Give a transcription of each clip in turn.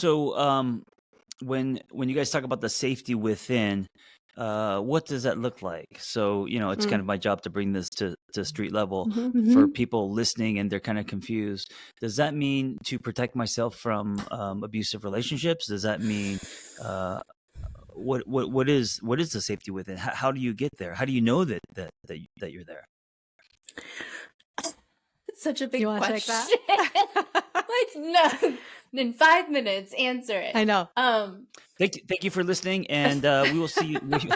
So, when you guys talk about the safety within, what does that look like? So, it's kind Mm. of my job to bring this to street level Mhm. for Mm-hmm. people listening and they're kind of confused. Does that mean to protect myself from abusive relationships? Does that mean uh, what is the safety within? How do you get there? How do you know that you're there? It's such a big You want to take question. that? Like, no, in 5 minutes, answer it. I know. Thank you for listening, and we will see you.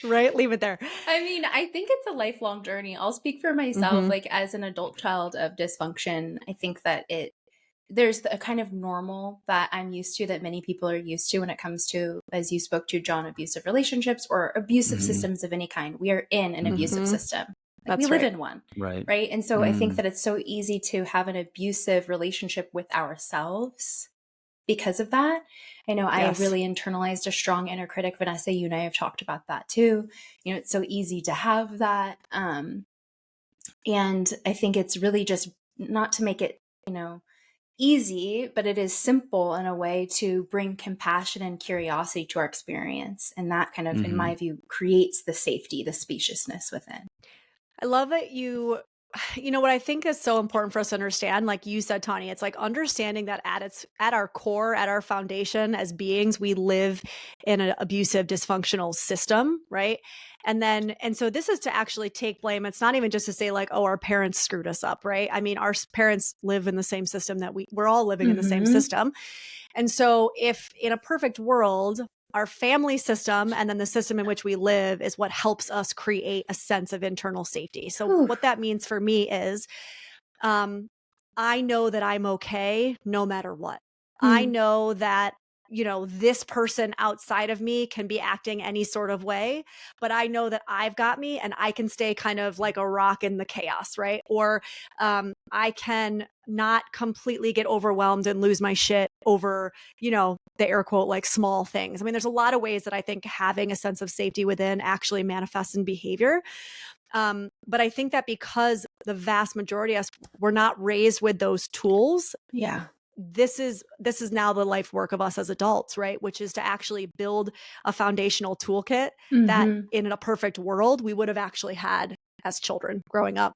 Right? Leave it there. I mean, I think it's a lifelong journey. I'll speak for myself. Mhm. Like, as an adult child of dysfunction, I think that there's a kind of normal that I'm used to that many people are used to when it comes to, as you spoke to, John, abusive relationships or abusive Mhm. systems of any kind. We are in an abusive Mhm. system. Like, we That's live right. in one, Right. right? And so I think Mm. that it's so easy to have an abusive relationship with ourselves because of that. I know I Yes. really internalized a strong inner critic. Vanessa, you and I have talked about that too. It's so easy to have that. And I think it's really just not to make it, easy, but it is simple in a way to bring compassion and curiosity to our experience. And that kind of, in Mhm. my view, creates the safety, the spaciousness within. I love that you know what I think is so important for us to understand, like you said, Tanya, it's like understanding that at our core, at our foundation as beings, we live in an abusive, dysfunctional system, right? And so this is to actually take blame. It's not even just to say like, oh, our parents screwed us up, right? I mean, our parents live in the same system that we're all living in the same system. And so if in a perfect world, our family system and then the system in which we live is what helps us create a sense of internal safety. So Whew. what that means for me is I know that I'm okay no matter what. I know that, this person outside of me can be acting any sort of way, but I know that I've got me and I can stay kind of like a rock in the chaos, right? Or I can not completely get overwhelmed and lose my shit over, the air quote, like small things. I mean, there's a lot of ways that I think having a sense of safety within actually manifests in behavior. But I think that because the vast majority of us were not raised with those tools, Yeah. this is now the life work of us as adults, right? Which is to actually build a foundational toolkit that Mhm. in a perfect world we would have actually had as children growing up.